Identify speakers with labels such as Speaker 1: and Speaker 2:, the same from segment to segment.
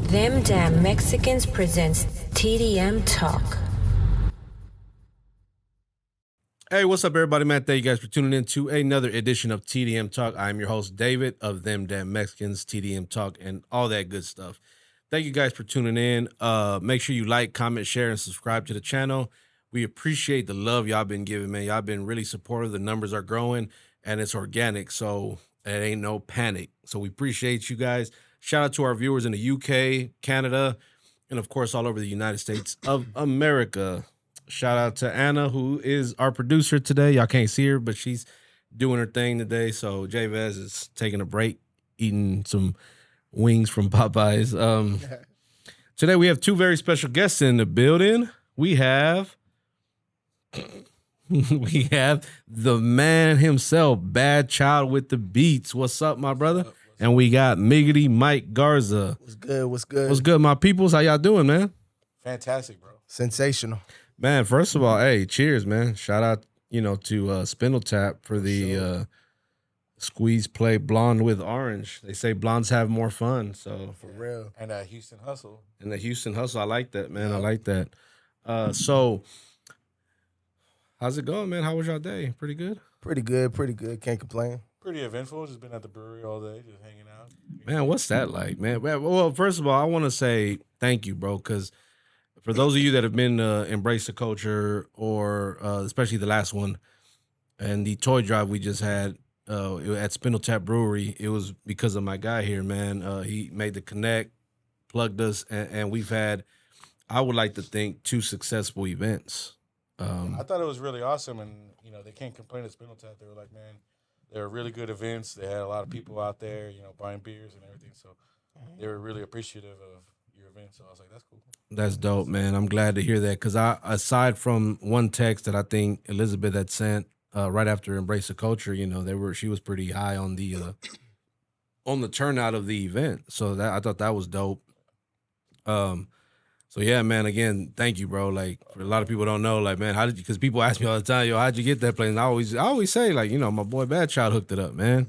Speaker 1: Them Damn Mexicans presents TDM Talk.
Speaker 2: Hey, what's up, everybody, man? Thank you guys for tuning in to another edition of TDM Talk. I'm your host, David, of Them Damn Mexicans, TDM Talk, and all that good stuff. Thank you guys for tuning in. Make sure you like, comment, share, and subscribe to the channel. We appreciate the love y'all been giving, man. Y'all been really supportive. The numbers are growing, and it's organic, so it ain't no panic. So we appreciate you guys. Shout out to our viewers in the UK, Canada, and, of course, all over the United States of America. Shout out to Anna, who is our producer today. Y'all can't see her, but she's doing her thing today. So Javez is taking a break, eating some wings from Popeyes. Today we have two very special guests in the building. We have the man himself, BadChild with the beats. What's up, my brother? And we got Miggity Mike Garza.
Speaker 3: What's good? What's good?
Speaker 2: What's good, my peoples? How y'all doing, man?
Speaker 4: Fantastic, bro.
Speaker 3: Sensational.
Speaker 2: Man, first of all, hey, cheers, man. Shout out, to Spindle Tap for the squeeze play blonde with orange. They say blondes have more fun, so
Speaker 3: For real.
Speaker 4: And Houston Hustle.
Speaker 2: and the Houston Hustle, I like that, man. I like that. So how's it going, man? How was y'all day? Pretty good?
Speaker 3: Pretty good. Pretty good. Can't complain.
Speaker 4: Pretty eventful. Just been at the brewery all day, just hanging out.
Speaker 2: Man, what's that like, man? Well, first of all, I want to say thank you, bro, because for those of you that have been Embrace the Culture, or especially the last one, and the toy drive we just had at Spindle Tap Brewery, it was because of my guy here, man. He made the connect, plugged us, and we've had, I would like to think, 2 successful events.
Speaker 4: I thought it was really awesome, and they can't complain at Spindle Tap. They were like, man, they were really good events. They had a lot of people out there, buying beers and everything. So they were really appreciative of your event. So I was like, that's cool.
Speaker 2: That's dope, man. I'm glad to hear that, because aside from one text that I think Elizabeth had sent right after Embrace the Culture, she was pretty high on the turnout of the event. So that I thought that was dope. So yeah, man. Again, thank you, bro. Like, for a lot of people don't know, like, man, how did you? Because people ask me all the time, yo, how'd you get that place? And I always say, like, my boy BadChild hooked it up, man.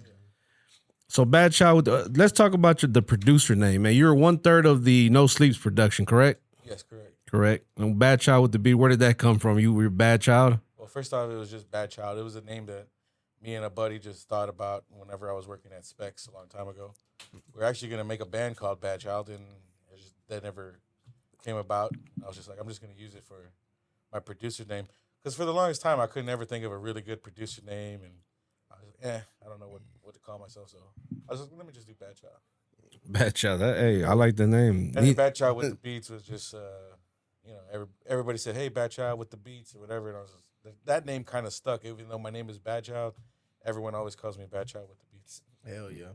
Speaker 2: So BadChild, let's talk about the producer name, man. You're 1/3 of the No Sleeps production, correct?
Speaker 4: Yes, correct.
Speaker 2: Correct. And BadChild with the beat, where did that come from? You were BadChild?
Speaker 4: Well, first off, it was just BadChild. It was a name that me and a buddy just thought about whenever I was working at Specs a long time ago. We're actually going to make a band called BadChild, and that never came about. I was just like, I'm just going to use it for my producer name. Because for the longest time, I couldn't ever think of a really good producer name, and I was like, I don't know what to call myself. So I was like, let me just do BadChild.
Speaker 2: BadChild. Hey, I like the name.
Speaker 4: And then BadChild with the beats was just, everybody said, hey, BadChild with the beats or whatever. And I was just, that name kind of stuck. Even though my name is BadChild, everyone always calls me BadChild with the beats.
Speaker 3: Hell yeah.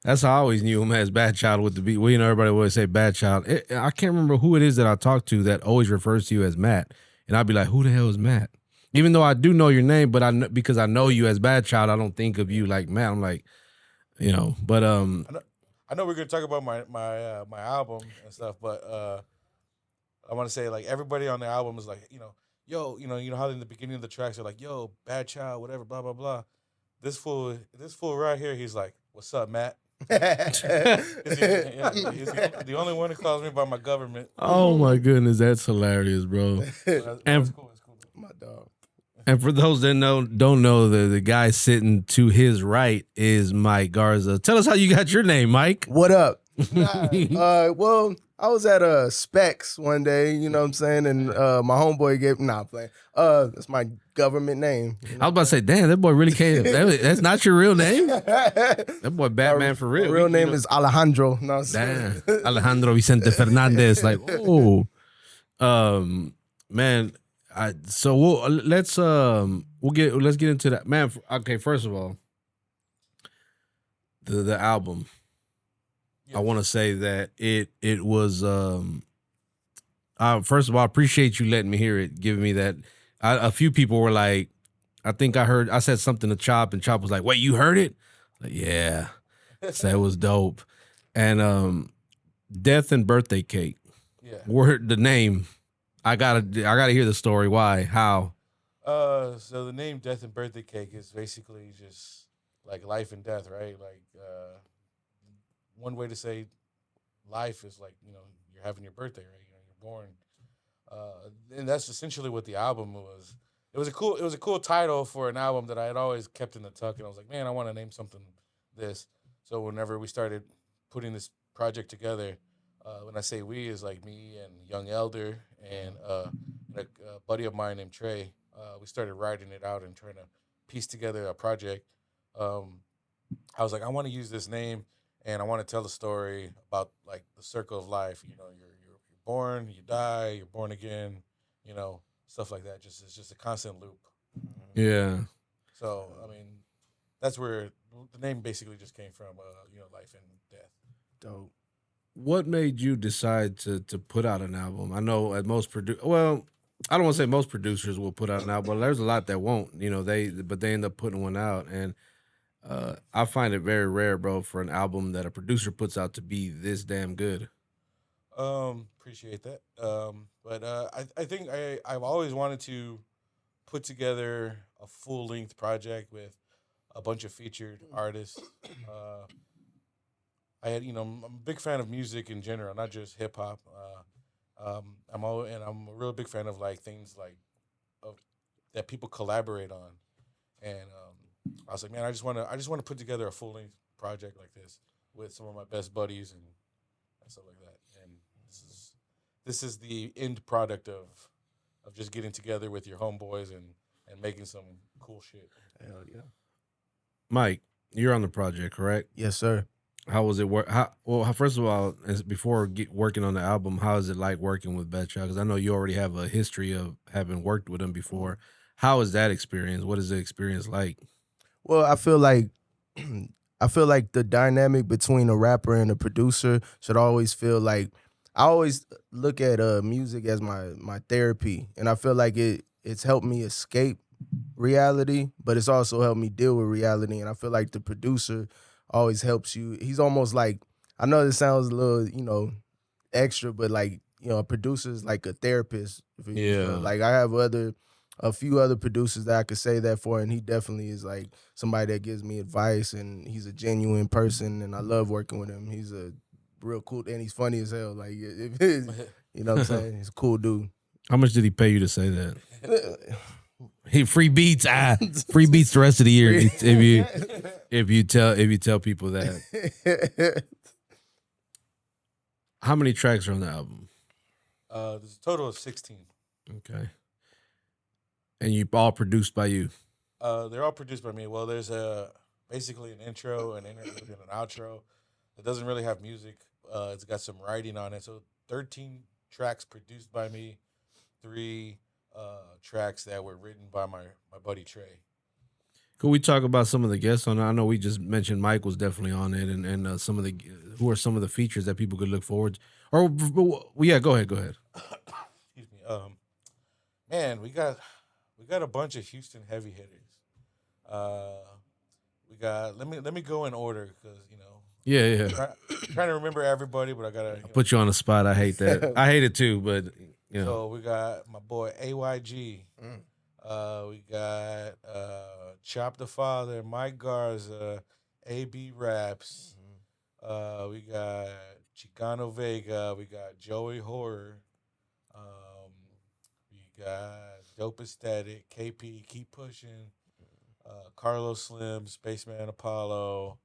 Speaker 2: That's how I always knew him as BadChild with the beat. Well, everybody always say BadChild. I can't remember who it is that I talk to that always refers to you as Matt. And I'd be like, who the hell is Matt? Even though I do know your name, but because I know you as BadChild, I don't think of you like Matt. I'm like, but
Speaker 4: I know we're gonna talk about my album and stuff, but I want to say, like, everybody on the album is like, yo, how in the beginning of the tracks they're like, yo, BadChild, whatever, blah blah blah. This fool right here, he's like, what's up, Matt? He's the only one who calls me by my government.
Speaker 2: Oh my goodness, that's hilarious, bro.
Speaker 4: That's cool.
Speaker 3: My dog.
Speaker 2: And for those that don't know, the guy sitting to his right is Mike Garza. Tell us how you got your name, Mike.
Speaker 3: What up? Well, I was at Specs one day, you know what I'm saying, and my homeboy gave playing. That's my government name.
Speaker 2: I was about to say, damn, that boy really can't. That's not your real name. That boy Batman for real.
Speaker 3: My real name is Alejandro. No,
Speaker 2: damn, Alejandro Vicente Fernandez. Like, oh, man. So let's get into that, man. Okay, first of all, the album. Yes. I want to say that it was. First of all, I appreciate you letting me hear it, giving me that. A few people were like, I think I said something to Chop, and Chop was like, "Wait, you heard it?" Like, yeah, so it was dope. And Death and Birthday Cake.
Speaker 4: Yeah,
Speaker 2: word the name. I gotta hear the story. Why? How?
Speaker 4: So the name Death and Birthday Cake is basically just like life and death, right? Like one way to say life is like, you're having your birthday, right? You're born, and that's essentially what the album was. It was a cool title for an album that I had always kept in the tuck, and I was like, man, I want to name something this. So whenever we started putting this project together, when I say we, is like me and Young Elder and a buddy of mine named Trey. We started writing it out and trying to piece together a project. Um, I was like, I want to use this name, and I want to tell a story about like the circle of life. You're born, you die, you're born again. Stuff like that. It's just a constant loop.
Speaker 2: Yeah.
Speaker 4: So I mean, that's where the name basically just came from. Life and death.
Speaker 3: Dope.
Speaker 2: What made you decide to put out an album? I know at well, I don't want to say most producers will put out an album, but there's a lot that won't. They end up putting one out, and I find it very rare, bro, for an album that a producer puts out to be this damn good.
Speaker 4: Appreciate that. But I think I've always wanted to put together a full length project with a bunch of featured artists. I'm a big fan of music in general, not just hip hop. I'm a real big fan of like things like of, that people collaborate on, and I was like, man, I just want to put together a full length project like this with some of my best buddies and stuff like that. And this is the end product of just getting together with your homeboys and making some cool shit.
Speaker 3: Hell yeah.
Speaker 2: Mike, you're on the project, correct?
Speaker 3: Yes, sir.
Speaker 2: How was it work? First of all, before working on the album, how is it like working with BadChild? Because I know you already have a history of having worked with him before. How is that experience? What is the experience like?
Speaker 3: Well, I feel like the dynamic between a rapper and a producer should always feel like I always look at music as my therapy, and I feel like it's helped me escape reality, but it's also helped me deal with reality. And I feel like the producer always helps you. He's almost like, I know this sounds a little, extra, but like, a producer is like a therapist.
Speaker 2: Yeah.
Speaker 3: Like I have a few other producers that I could say that for, and he definitely is like somebody that gives me advice, and he's a genuine person, and I love working with him. He's a real cool, and he's funny as hell. Like, if it's, you know what I'm saying? He's a cool dude.
Speaker 2: How much did he pay you to say that? He free beats, free beats the rest of the year. If you tell people that. How many tracks are on the album?
Speaker 4: There's a total of 16.
Speaker 2: Okay. And you all produced by you?
Speaker 4: They're all produced by me. Well, there's basically an intro, an interlude, and an outro. It doesn't really have music. It's got some writing on it. So 13 tracks produced by me, 3 tracks that were written by my buddy Trey.
Speaker 2: Could we talk about some of the guests on it? I know we just mentioned Mike was definitely on it, and who are some of the features that people could look forward to? Yeah, go ahead.
Speaker 4: Excuse me. Man, we got a bunch of Houston heavy hitters. We got let me go in order because
Speaker 2: Yeah.
Speaker 4: trying to remember everybody, but I gotta
Speaker 2: Put you on the spot. I hate that. I hate it too, but
Speaker 4: So we got my boy AYG. We got Chop the Father, Mike Garza, AB Raps. We got Chicano Vega. We got Joey Horror. We got Dope Aesthetic, KP, Keep Pushing, Carlos Slim, Spaceman Apollo,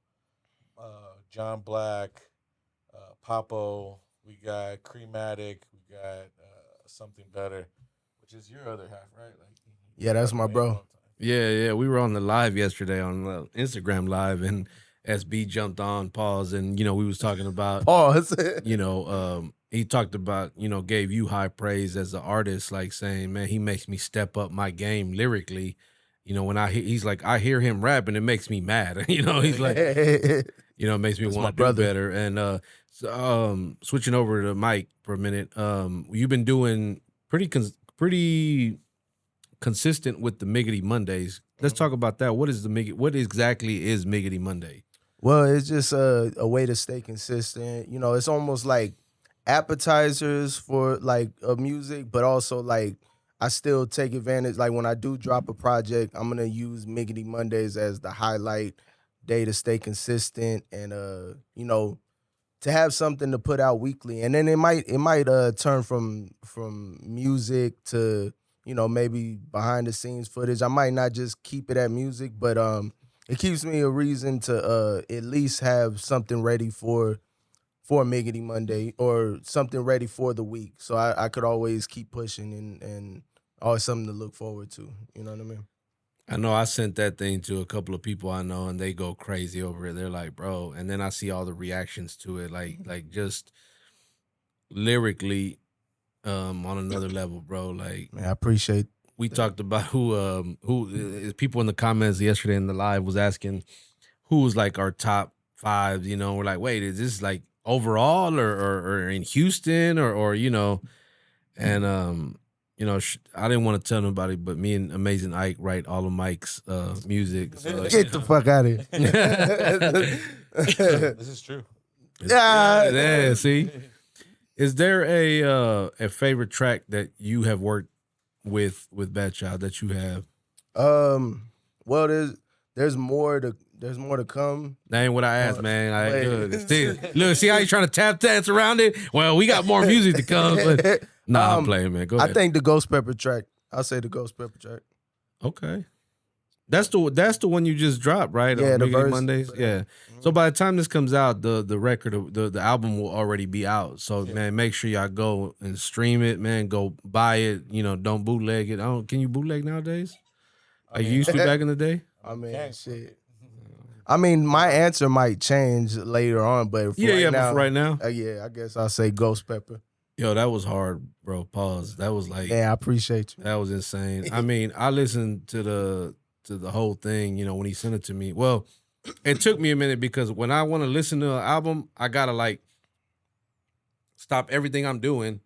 Speaker 4: John Black, Papo. We got Creamatic. We got Something Better, which is your other half, right? Like,
Speaker 3: Yeah, that's my bro.
Speaker 2: Yeah. We were on the live yesterday on Instagram Live, and SB jumped on, pause, and we was talking about
Speaker 3: Pause.
Speaker 2: he talked about gave you high praise as an artist, like saying, man, he makes me step up my game lyrically. When he's like, I hear him rap and it makes me mad. He's like, it makes me want to do better. And switching over to Mike for a minute, you've been doing pretty consistent with the Miggity Mondays. Let's talk about that. What exactly is Miggity Monday?
Speaker 3: Well, it's just a way to stay consistent. It's almost like appetizers for like music, but also like I still take advantage. Like when I do drop a project, I'm gonna use Miggity Mondays as the highlight day to stay consistent and to have something to put out weekly, and then it might turn from music to maybe behind the scenes footage. I might not just keep it at music, but it keeps me a reason to at least have something ready for Miggity Monday or something ready for the week, so I could always keep pushing and always something to look forward to. You know what I mean?
Speaker 2: I know I sent that thing to a couple of people I know, and they go crazy over it. They're like, bro, and then I see all the reactions to it, like just lyrically, on another level, bro. Like,
Speaker 3: Man, I appreciate.
Speaker 2: we talked about who people in the comments yesterday in the live was asking who was like our top 5. We're like, wait, is this like overall or in Houston or and I didn't want to tell nobody, but me and Amazing Ike write all of Mike's music. So,
Speaker 3: Get the fuck out of here.
Speaker 4: This is true.
Speaker 2: Yeah, see. Is there a favorite track that you have worked with BadChild that you have?
Speaker 3: Well, there's more to come.
Speaker 2: That ain't what I asked, man. Look, see how you trying to tap dance around it? Well, we got more music to come. But nah, I'm playing, man. Go ahead.
Speaker 3: I think the Ghost Pepper track. I'll say the Ghost Pepper track.
Speaker 2: Okay. That's the one you just dropped, right?
Speaker 3: Yeah,
Speaker 2: on
Speaker 3: the
Speaker 2: Big
Speaker 3: verse.
Speaker 2: Mondays. Yeah. So by the time this comes out, the record, the album will already be out. So man, make sure y'all go and stream it, man. Go buy it. Don't bootleg it. Can you bootleg nowadays? Like you used to back in the day?
Speaker 3: I mean, shit. I mean, my answer might change later on, but for
Speaker 2: right now.
Speaker 3: I guess I'll say Ghost Pepper.
Speaker 2: Yo, that was hard, bro. Pause. That was like,
Speaker 3: yeah, I appreciate you.
Speaker 2: That was insane. I mean, I listened to the whole thing, when he sent it to me. Well, it took me a minute because when I want to listen to an album, I gotta like stop everything I'm doing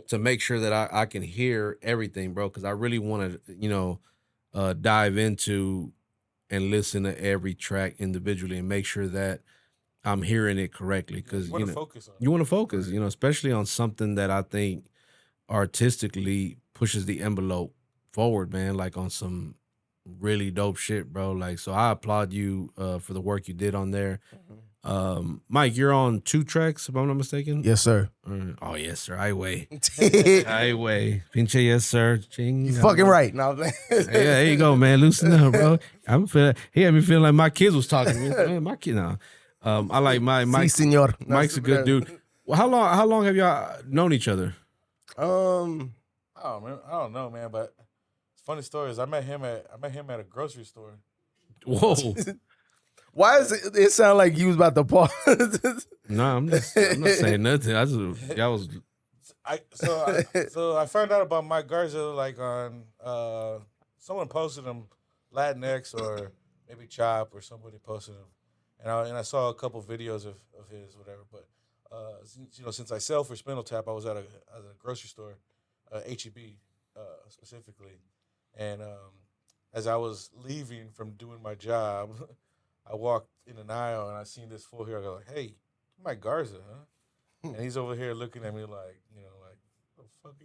Speaker 2: to make sure that I can hear everything, bro. Because I really want to, dive into and listen to every track individually and make sure that I'm hearing it correctly. Because
Speaker 4: you want to focus on it.
Speaker 2: You want to focus, especially on something that I think artistically pushes the envelope forward, man. Like on some really dope shit, bro. Like, so I applaud you for the work you did on there. Mike, you're on 2 tracks, if I'm not mistaken.
Speaker 3: Yes, sir.
Speaker 2: Oh, yes, sir. I weigh. Pinche, yes, sir. Ching.
Speaker 3: You fucking right. No,
Speaker 2: yeah, there you go, man. Loosen up, bro. He had me feeling like my kids was talking to me. Man, my kid, no. I like Mike.
Speaker 3: Si, senor.
Speaker 2: Mike's a good dude. Well, how long have y'all known each other?
Speaker 4: I don't know, man. But funny story is I met him at a grocery store.
Speaker 2: Whoa.
Speaker 3: Why does it sound like you was about to pause?
Speaker 2: No, I'm not saying nothing.
Speaker 4: So I found out about Mike Garza like on someone posted him, Latinx or maybe Chop or somebody posted him, and I saw a couple videos of his whatever. But since I sell for Spindle Tap, I was at a grocery store, HEB specifically, and as I was leaving from doing my job. I walked in an aisle and I seen this fool here. I go like, "Hey, Mike Garza, huh?" And he's over here looking at me like, "The fuck are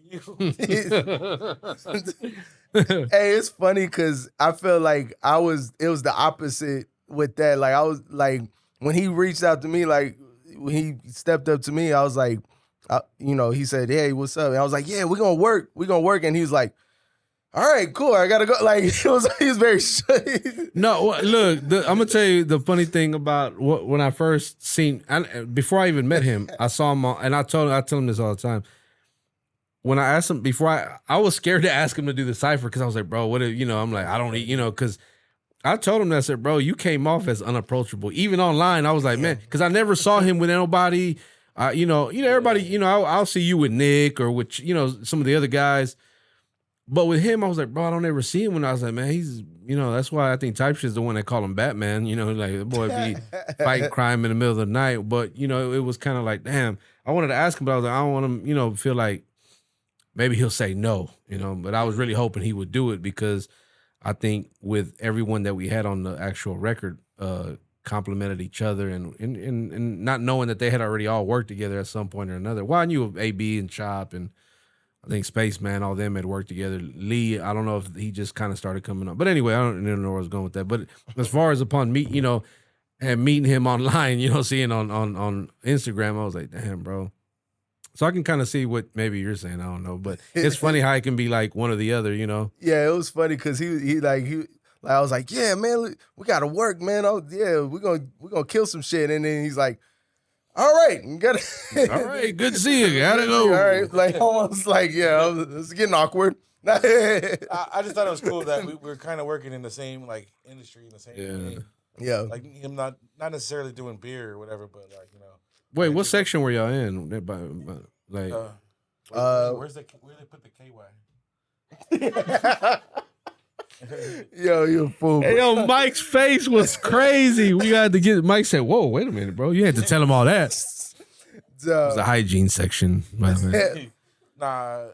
Speaker 4: you?"
Speaker 3: Hey, it's funny because I feel like it was the opposite with that. Like I was like when he reached out to me, like when he stepped up to me, I was like, he said, "Hey, what's up?" And I was like, "Yeah, we're gonna work," and he was like, all right, cool. I gotta go. Like he was very shy.
Speaker 2: No, look. I'm gonna tell you the funny thing about when I first seen, before I even met him, I saw him, and I tell him this all the time. When I asked him before, I was scared to ask him to do the cipher because I was like, bro, what? I'm like, I don't need, because I told him that I said, bro, you came off as unapproachable. Even online, I was like, man, because I never saw him with nobody. Everybody, I'll see you with Nick or with some of the other guys. But with him, I was like, bro, I don't ever see him. When I was like, man, he's, that's why I think Type Shit's the one that call him Batman. Like the boy be fighting crime in the middle of the night. But, it was kind of like, damn, I wanted to ask him, but I was like, I don't want him, feel like maybe he'll say no, But I was really hoping he would do it because I think with everyone that we had on the actual record complimented each other and not knowing that they had already all worked together at some point or another. Well, I knew of AB and Chop and I think Spaceman, all them had worked together. Lee, I don't know if he just kind of started coming up. But anyway, I don't know where I was going with that. But as far as upon me, and meeting him online, seeing on Instagram, I was like, damn, bro. So I can kind of see what maybe you're saying. I don't know, but it's funny how it can be like one or the other,
Speaker 3: Yeah, it was funny because he I was like, yeah, man, we gotta work, man. Oh, yeah, we're gonna kill some shit, and then he's like, all right, you gotta.
Speaker 2: All right, good to see you. Gotta go.
Speaker 3: All right, like almost like it's getting awkward.
Speaker 4: I just thought it was cool that we were kind of working in the same like industry in the same way.
Speaker 3: Yeah,
Speaker 4: Like him not necessarily doing beer or whatever, but like
Speaker 2: Wait, what section were y'all in? Like,
Speaker 4: where they put the KY?
Speaker 3: Yo, you a fool.
Speaker 2: hey, yo, Mike's face was crazy. We had to get. Mike said, "Whoa, wait a minute, bro. You had to tell him all that." It was the hygiene section.
Speaker 4: Nah,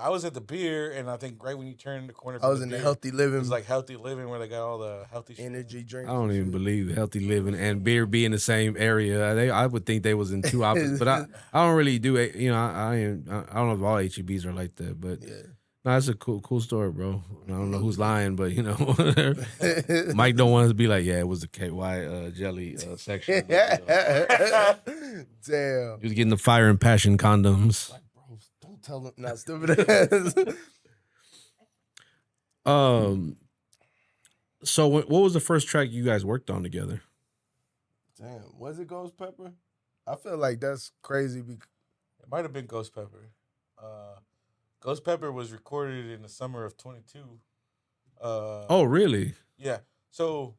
Speaker 4: I was at the beer, and I think right when you turn the corner,
Speaker 3: I was in the healthy living.
Speaker 4: It was like healthy living where they got all the healthy
Speaker 3: energy drinks.
Speaker 2: I don't even believe healthy living and beer be in the same area. I would think they was in two opposites, but I don't really do it. I don't know if all HEBs are like that, but no, that's a cool story, bro. I don't know who's lying, but Mike don't want us to be like, yeah, it was the KY jelly section. But,
Speaker 3: Damn,
Speaker 2: he was getting the fire and passion condoms.
Speaker 3: Don't tell him, not stupid ass.
Speaker 2: So what was the first track you guys worked on together?
Speaker 3: Damn, was it Ghost Pepper? I feel like that's crazy.
Speaker 4: It might have been Ghost Pepper. Ghost Pepper was recorded in the summer of 22.
Speaker 2: Oh, really?
Speaker 4: Yeah. So.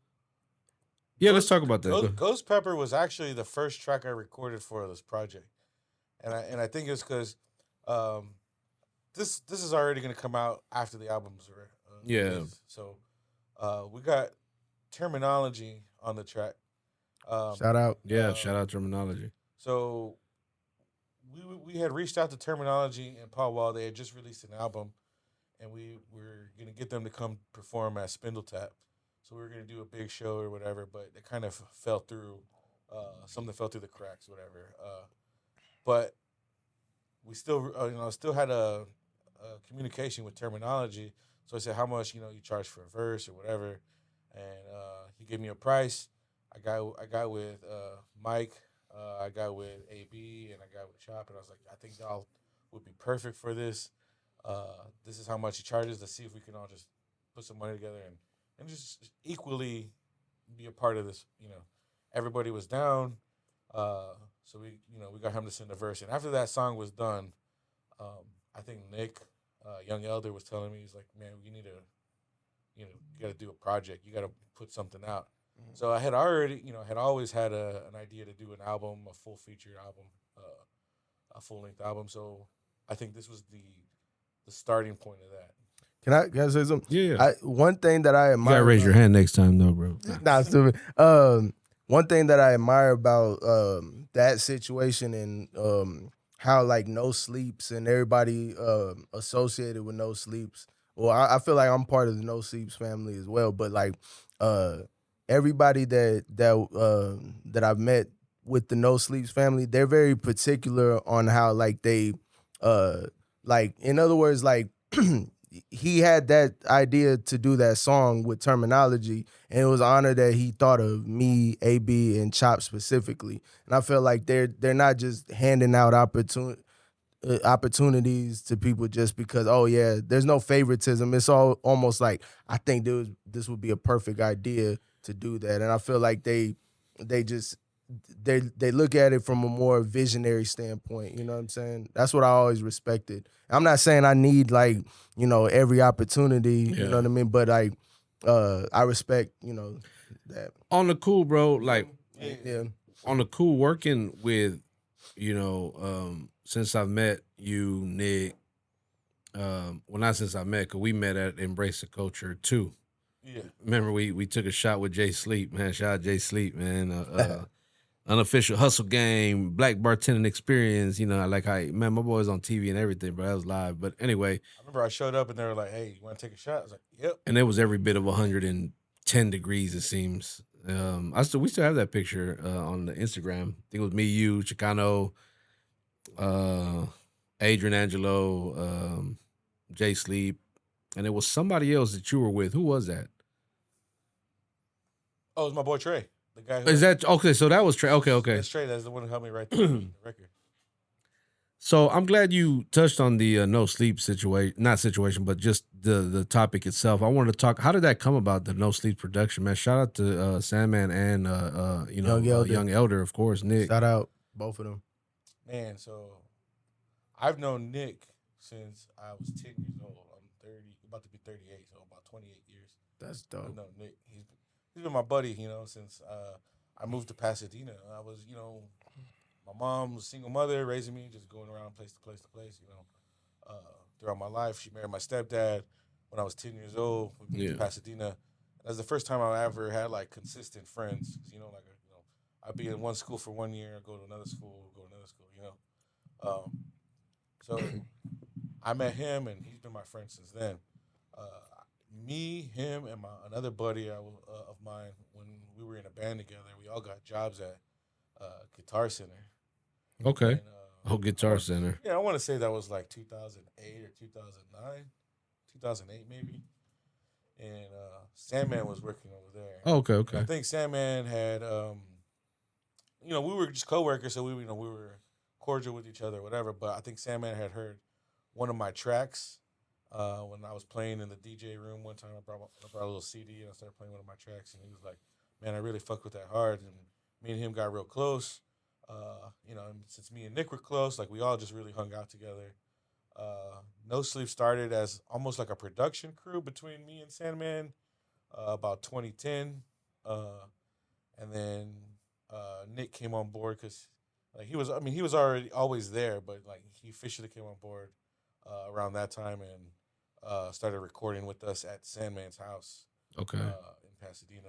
Speaker 2: Yeah, let's talk about that.
Speaker 4: Ghost Pepper was actually the first track I recorded for this project, and I think it's because this is already going to come out after the album's released. So we got Terminology on the track.
Speaker 3: Shout out.
Speaker 2: Yeah, shout out Terminology.
Speaker 4: So we had reached out to Terminology and Paul Wall. They had just released an album, and we were going to get them to come perform at Spindle Tap. So we were going to do a big show or whatever, but it kind of fell through. Something fell through the cracks, whatever. But we still, still had a communication with Terminology. So I said, how much, you charge for a verse or whatever. And he gave me a price. I got with Mike. I got with AB, and I got with Chop. And I was like, I think y'all would be perfect for this. This is how much he charges. Let's see if we can all just put some money together and just equally be a part of this. Everybody was down. So we got him to send a verse. And after that song was done, I think Nick, Young Elder, was telling me, he's like, man, you need to, you got to do a project. You got to put something out. Mm-hmm. So I had already, had always had an idea to do an album, a full featured album, a full length album. So I think this was the starting point of that.
Speaker 3: Can I say something?
Speaker 2: Yeah.
Speaker 3: One thing that I admire.
Speaker 2: You gotta raise your hand next time, though, bro.
Speaker 3: Nah, stupid. One thing that I admire about that situation and how like No Sleeps and everybody associated with No Sleeps. Well, I feel like I'm part of the No Sleeps family as well. But like everybody that I've met with the No Sleeps family, they're very particular on how like they like, in other words, like he had that idea to do that song with Terminology, and it was an honor that he thought of me, AB, and Chop specifically. And I feel like they're not just handing out opportunities to people just because, oh yeah, there's no favoritism. It's all almost like, I think this would be a perfect idea to do that. And I feel like they look at it from a more visionary standpoint. You know what I'm saying? That's what I always respected. I'm not saying I need like, every opportunity, you know what I mean? But like, I respect, that.
Speaker 2: On the cool, bro, like,
Speaker 3: Yeah.
Speaker 2: On the cool, working with, since I've met you, Nick, well, not since I met, because we met at Embrace the Culture too.
Speaker 4: Yeah.
Speaker 2: Remember we took a shot with Jay Sleep, man. Shout out Jay Sleep, man. Unofficial hustle game, black bartending experience. Like my boy's on TV and everything, bro. That was live. But anyway,
Speaker 4: I remember I showed up and they were like, "Hey, you want to take a shot?" I was like, "Yep."
Speaker 2: And it was every bit of 110 degrees. It seems. We still have that picture on the Instagram. I think it was me, you, Chicano, Adrian Angelo, Jay Sleep, and it was somebody else that you were with. Who was that?
Speaker 4: Oh, it was my boy Trey. The guy who
Speaker 2: Is that okay? So that was Trey. Okay, okay.
Speaker 4: That's Trey. That's the one who helped me write the record.
Speaker 2: So I'm glad you touched on the no sleep situation, not situation, but just the topic itself. I wanted to talk. How did that come about? The no sleep production, man. Shout out to Sandman and Young Elder, of course, Nick.
Speaker 3: Shout out both of them.
Speaker 4: Man, so I've known Nick since I was 10 years old. I'm 30, about to be 38, so about 28 years.
Speaker 3: That's dope.
Speaker 4: I've known Nick. He's been my buddy, since I moved to Pasadena. I was, my mom was a single mother raising me, just going around place to place to place, throughout my life. She married my stepdad when I was 10 years old. We moved to Pasadena. That's the first time I ever had like consistent friends. I'd be in one school for 1 year, go to another school, So I met him, and he's been my friend since then. Me, him, and another buddy of mine, when we were in a band together, we all got jobs at Guitar Center.
Speaker 2: Okay.
Speaker 4: And,
Speaker 2: Guitar Center.
Speaker 4: Yeah, I want to say that was like 2008 or 2009, 2008 maybe. And Sandman was working over there.
Speaker 2: Oh, okay.
Speaker 4: I think Sandman had, we were just coworkers, so we were cordial with each other, whatever. But I think Sandman had heard one of my tracks when I was playing in the DJ room one time. I brought a little CD and I started playing one of my tracks, and he was like, "Man, I really fuck with that hard." And me and him got real close. And since me and Nick were close, like we all just really hung out together. No Sleep started as almost like a production crew between me and Sandman about 2010, and then Nick came on board because like he was already always there, but like he officially came on board around that time and started recording with us at Sandman's house.
Speaker 2: Okay.
Speaker 4: In Pasadena.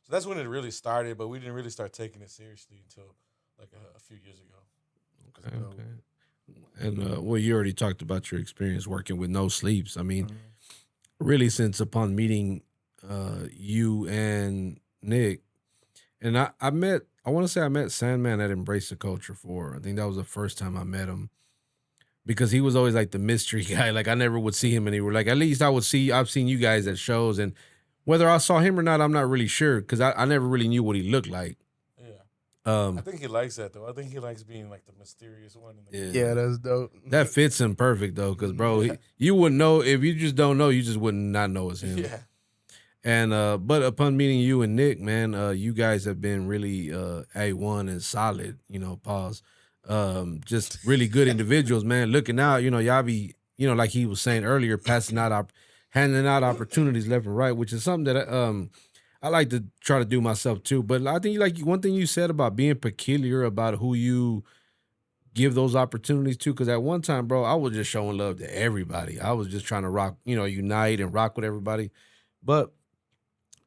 Speaker 4: So that's when it really started, but we didn't really start taking it seriously until like a few years ago.
Speaker 2: Okay. And you already talked about your experience working with No Sleeps. I mean, really, since upon meeting you and Nick, and I want to say I met Sandman at Embrace the Culture 4. I think that was the first time I met him because he was always like the mystery guy. Like I never would see him anywhere. Like at least I've seen you guys at shows, and whether I saw him or not, I'm not really sure because I never really knew what he looked like.
Speaker 4: I think he likes that though. I think he likes being like the mysterious one.
Speaker 3: Yeah, that's dope.
Speaker 2: That fits him perfect though, because bro, you wouldn't know if you just don't know. You just would not know it's him.
Speaker 4: Yeah.
Speaker 2: And but upon meeting you and Nick, man, you guys have been really A1 and solid. Pause. Just really good individuals, man. Looking out, y'all be, like he was saying earlier, handing out opportunities left and right, which is something that I like to try to do myself too. But I think like one thing you said about being peculiar about who you give those opportunities to, because at one time, bro, I was just showing love to everybody. I was just trying to rock, unite and rock with everybody. But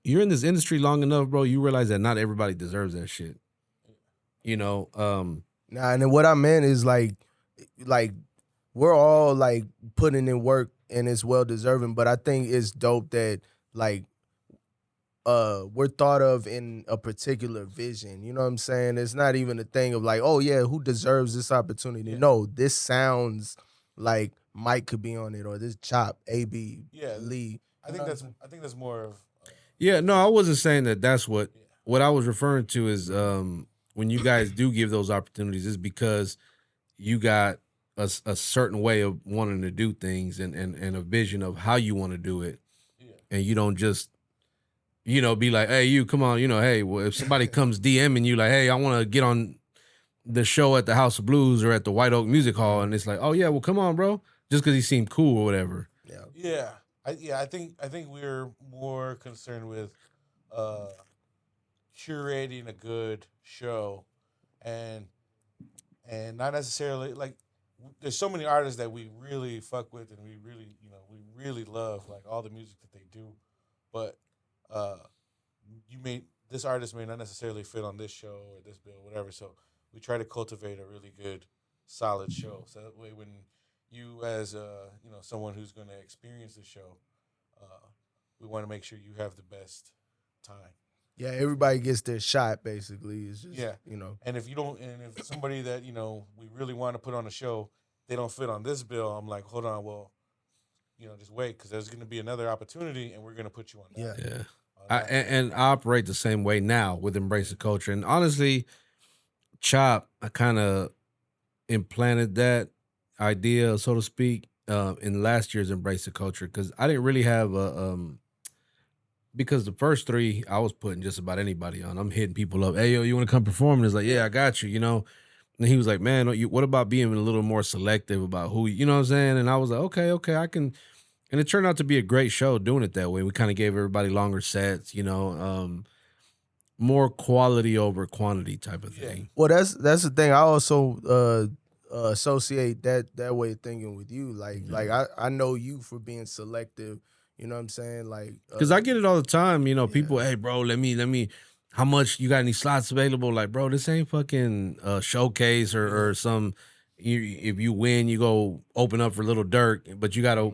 Speaker 2: you're in this industry long enough, bro, you realize that not everybody deserves that shit.
Speaker 3: Nah, and then what I meant is like we're all like putting in work and it's well deserving, but I think it's dope that like we're thought of in a particular vision. You know what I'm saying? It's not even a thing of like, oh yeah, who deserves this opportunity? Yeah. No, this sounds like Mike could be on it, or this Chop, AB, Lee.
Speaker 4: I think that's more of
Speaker 2: no, I wasn't saying that that's what I was referring to is when you guys do give those opportunities is because you got a certain way of wanting to do things and a vision of how you want to do it. Yeah. And you don't just be like, hey, you come on, hey, well, if somebody comes DMing you like, hey, I want to get on the show at the House of Blues or at the White Oak Music Hall, and it's like, oh yeah, well come on, bro, just because he seemed cool or whatever.
Speaker 4: Yeah. I think we're more concerned with curating a good show and not necessarily like there's so many artists that we really fuck with and we really love like all the music that they do, but this artist may not necessarily fit on this show or this bill, whatever. So we try to cultivate a really good, solid show. So that way, when you, as someone who's going to experience the show, we want to make sure you have the best time.
Speaker 3: Yeah, everybody gets their shot. Basically, it's just
Speaker 4: And if if somebody that we really want to put on a show, they don't fit on this bill, I'm like, hold on, well, just wait because there's going to be another opportunity, and we're going to put you on that.
Speaker 3: Yeah.
Speaker 2: And I operate the same way now with Embrace the Culture. And honestly, Chop, I kind of implanted that idea, so to speak, in last year's Embrace the Culture because I didn't really have because the first three I was putting just about anybody on. I'm hitting people up. Hey, yo, you want to come perform? And it's like, yeah, I got you. You know. And he was like, man, what about being a little more selective about who you know what I'm saying? And I was like, okay, I can. And it turned out to be a great show doing it that way. We kind of gave everybody longer sets, you know, more quality over quantity type of thing.
Speaker 3: Well, that's the thing. I also associate that way of thinking with you. Like I know you for being selective. You know what I'm saying? Like
Speaker 2: because I get it all the time. You know, people, hey, bro, let me. How much you got any slots available? Like, bro, this ain't fucking showcase or some. If you win, you go open up for Little Dirk, but you got to,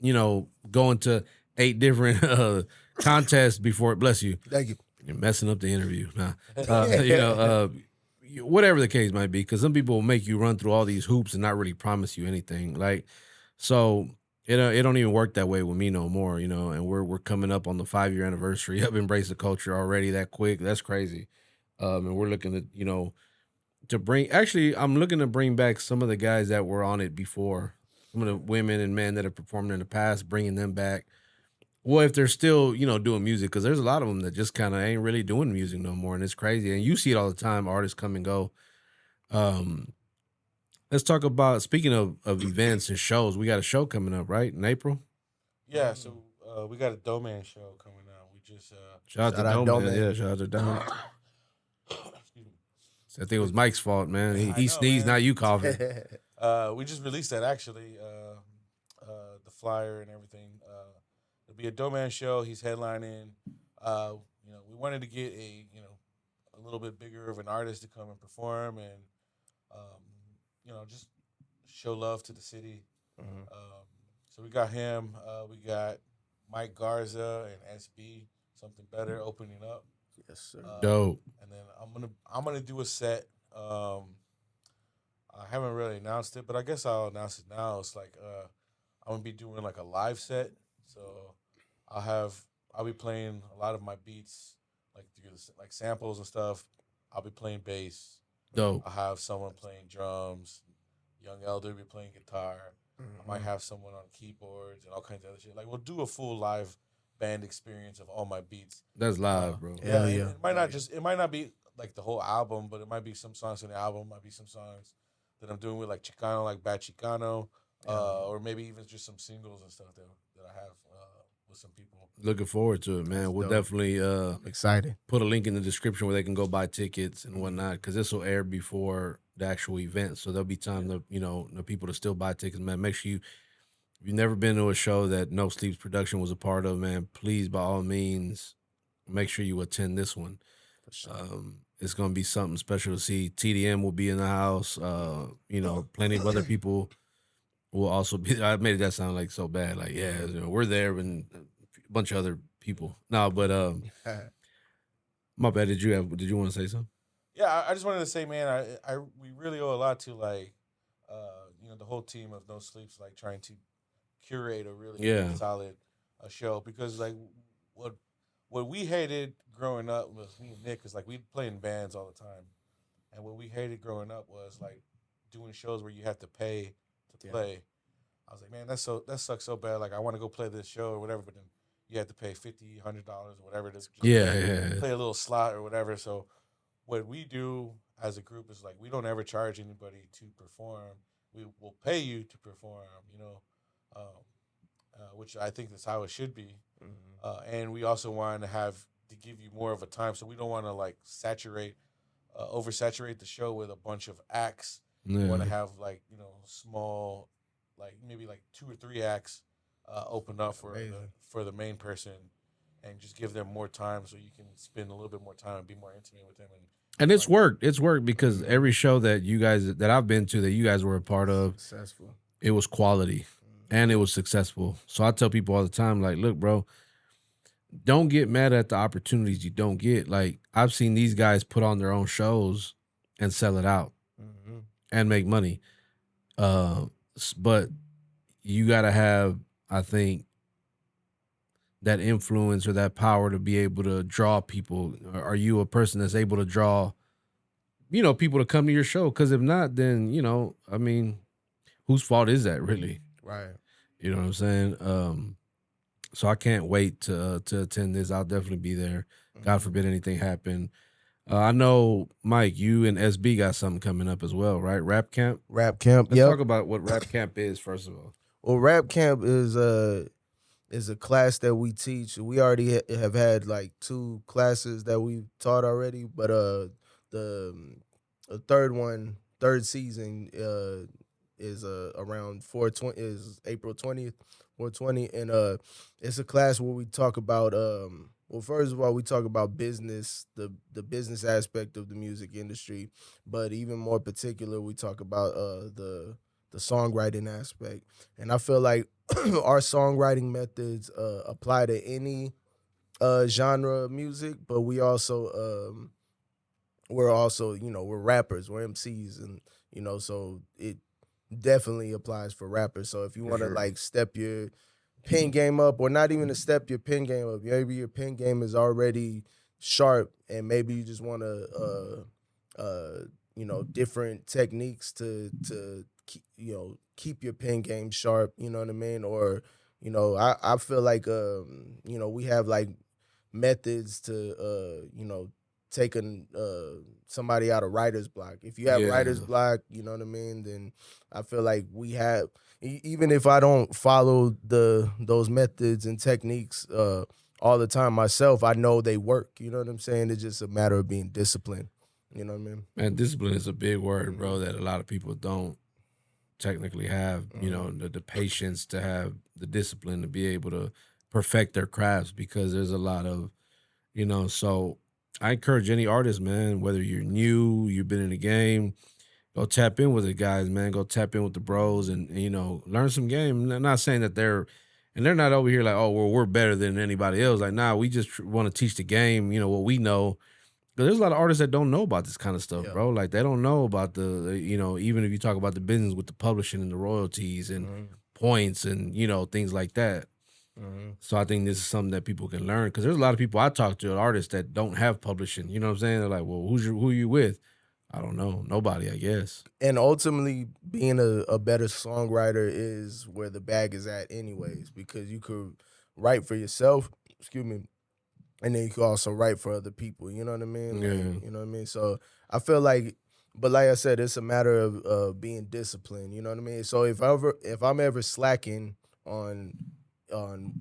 Speaker 2: you know, go into 8 different contests before it. Bless you.
Speaker 3: Thank you.
Speaker 2: You're messing up the interview. Nah. You know, whatever the case might be, because some people will make you run through all these hoops and not really promise you anything. Like, so it don't even work that way with me no more. You know, and we're coming up on the 5-year anniversary of Embrace the Culture already that quick. That's crazy. And we're looking at, you know, to bring. Actually, I'm looking to bring back some of the guys that were on it before. Some of the women and men that have performed in the past, bringing them back. Well, if they're still, you know, doing music, because there's a lot of them that just kind of ain't really doing music no more, and it's crazy. And you see it all the time. Artists come and go. Let's talk about speaking of events and shows. We got a show coming up, right, in April.
Speaker 4: Yeah, so we got a Doman show coming out. We just
Speaker 2: Shout out to Dome. Yeah, shout out to Dome.
Speaker 4: excuse me.
Speaker 2: I think it was Mike's fault, man. He sneezed,
Speaker 4: man.
Speaker 2: now you coughing.
Speaker 4: We just released that actually, the flyer and everything. It'll be a Doman show. He's headlining. You know, we wanted to get a little bit bigger of an artist to come and perform and you know, just show love to the city. So we got him. We got Mike Garza and SB, Something Better, opening up.
Speaker 3: Yes, sir.
Speaker 2: Dope.
Speaker 4: And then I'm gonna do a set. I haven't really announced it, but I guess I'll announce it now. It's like I'm gonna be doing like a live set. So I'll be playing a lot of my beats, like samples and stuff. I'll be playing bass.
Speaker 2: Dope.
Speaker 4: I'll have someone playing drums. Young Elder will be playing guitar. I might have someone on keyboards and all kinds of other shit. Like we'll do a full live band experience of all my beats.
Speaker 2: That's live, bro.
Speaker 3: Yeah.
Speaker 4: It might not be like the whole album, but it might be some songs in the album. Might be some songs that I'm doing with like Chicano, like Bad Chicano, or maybe even just some singles and stuff that I have with some people.
Speaker 2: Looking forward to it, man. We'll definitely
Speaker 3: Excited.
Speaker 2: put a link in the description where they can go buy tickets and whatnot, because this will air before the actual event. So there'll be time to, you know, the people to still buy tickets, man. Make sure if you've never been to a show that No Sleep's production was a part of, man, please, by all means, make sure you attend this one.
Speaker 3: For sure.
Speaker 2: It's going to be something special to see. TDM will be in the house. You know, plenty of other people will also be. I made that sound like so bad. Like, yeah, you know, we're there and a bunch of other people. No, but my bad. Did you want to say something?
Speaker 4: Yeah, I just wanted to say, man, we really owe a lot to like, you know, the whole team of No Sleeps, like trying to curate a really solid show, because like what we hated growing up was me and Nick is like we'd play in bands all the time, and what we hated growing up was like doing shows where you have to pay to play. I was like, man, that sucks so bad. Like I want to go play this show or whatever, but then you have to pay $50, $100 or whatever it is. Play a little slot or whatever. So what we do as a group is like we don't ever charge anybody to perform. We will pay you to perform, you know, which I think that's how it should be. And we also want to give you more of a time, so we don't want to like oversaturate the show with a bunch of acts. We want to have like, you know, small, like maybe like 2 or 3 acts open up for the main person, and just give them more time so you can spend a little bit more time and be more intimate with them.
Speaker 2: And it's worked. It's worked because every show that I've been to that you guys were a part of,
Speaker 3: Successful.
Speaker 2: It was quality and it was successful. So I tell people all the time, like, look, bro, don't get mad at the opportunities you don't get. Like, I've seen these guys put on their own shows and sell it out and make money. But you got to have, I think, that influence or that power to be able to draw people? Are you a person that's able to draw, people to come to your show? Because if not, then I mean, whose fault is that really?
Speaker 3: Right.
Speaker 2: You know what I'm saying? So I can't wait to attend this. I'll definitely be there. God
Speaker 3: Mhm.
Speaker 2: forbid anything happen. I know, Mike, you and SB got something coming up as well, right? Rap camp.
Speaker 3: Rap camp.
Speaker 2: Let's
Speaker 3: Yep.
Speaker 2: talk about what rap camp is first of all.
Speaker 3: Well, rap camp is a class that we teach. We already have had like 2 classes that we've taught already, but the third one, third season is around 420 is April 20th, 420, and it's a class where we talk about well, first of all, we talk about business, the business aspect of the music industry, but even more particular, we talk about the songwriting aspect. And I feel like our songwriting methods apply to any genre of music, but we're also, we're rappers, we're MCs, and so it definitely applies for rappers. So if you
Speaker 2: For
Speaker 3: want to
Speaker 2: sure.
Speaker 3: like step your pen game up, or not even to step your pen game up, maybe your pen game is already sharp, and maybe you just want to different techniques to keep your pen game sharp, you know what I mean? Or I feel like we have like methods to taking somebody out of writer's block. If you have writer's
Speaker 2: Yeah.
Speaker 3: block, you know what I mean, then I feel like we have, even if I don't follow those methods and techniques all the time myself, I know they work. You know what I'm saying? It's just a matter of being disciplined. You know what I mean?
Speaker 2: Man, discipline is a big word, bro,
Speaker 3: Mhm.
Speaker 2: that a lot of people don't technically have,
Speaker 3: Mhm.
Speaker 2: the patience to have the discipline to be able to perfect their crafts because there's a lot of, so I encourage any artist, man, whether you're new, you've been in the game, go tap in with the guys, man. Go tap in with the bros and learn some game. I'm not saying that they're not over here like, oh, well, we're better than anybody else. Like, nah, we just want to teach the game, what we know. 'Cause there's a lot of artists that don't know about this kind of stuff,
Speaker 3: Yeah.
Speaker 2: bro. Like they don't know about even if you talk about the business with the publishing and the royalties and
Speaker 3: Mhm.
Speaker 2: points and things like that.
Speaker 3: Mhm.
Speaker 2: So I think this is something that people can learn because there's a lot of people I talk to, artists that don't have publishing. You know what I'm saying? They're like, well, who you with? I don't know, nobody, I guess.
Speaker 3: And ultimately, being a better songwriter is where the bag is at, anyways, because you could write for yourself, excuse me, and then you could also write for other people. You know what I mean? Like,
Speaker 2: Yeah.
Speaker 3: you know what I mean? So I feel like, but like I said, it's a matter of being disciplined. You know what I mean? So if I'm ever slacking on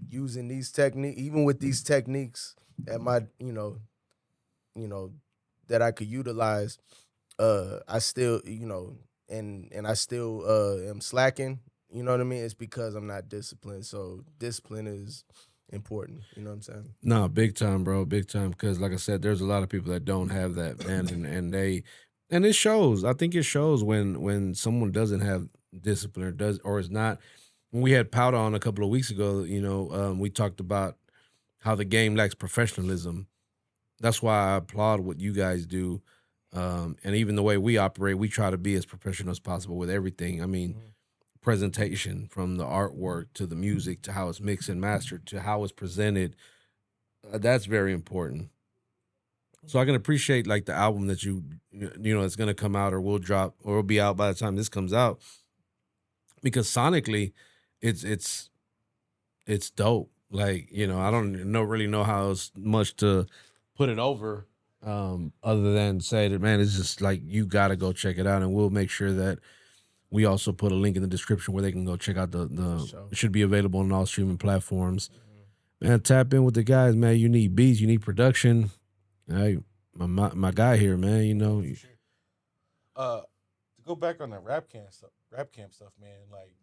Speaker 3: using these techniques, even with these techniques at my you know that I could utilize, I still, and I still am slacking, you know what I mean? It's because I'm not disciplined. So discipline is important, you know what I'm saying?
Speaker 2: No, big time, bro, big time. Because like I said, there's a lot of people that don't have that, man, and it shows. I think it shows when someone doesn't have discipline or is not. When we had Powder on a couple of weeks ago, we talked about how the game lacks professionalism. That's why I applaud what you guys do, and even the way we operate. We try to be as professional as possible with everything. I mean,
Speaker 3: Mhm.
Speaker 2: presentation from the artwork to the music to how it's mixed and mastered to how it's presented. That's very important. So I can appreciate like the album that it's gonna come out or will drop or will be out by the time this comes out because sonically, it's it's it's dope. Like I don't really know how else much to put it over, other than say that man, it's just like you gotta go check it out, and we'll make sure that we also put a link in the description where they can go check out
Speaker 3: For
Speaker 2: the.
Speaker 3: sure.
Speaker 2: It should be available on all streaming platforms.
Speaker 3: Mhm.
Speaker 2: Man, tap in with the guys, man. You need beats, you need production. Hey, my guy here, man.
Speaker 4: Yeah, for sure. To go back on the rap camp stuff, man. Like,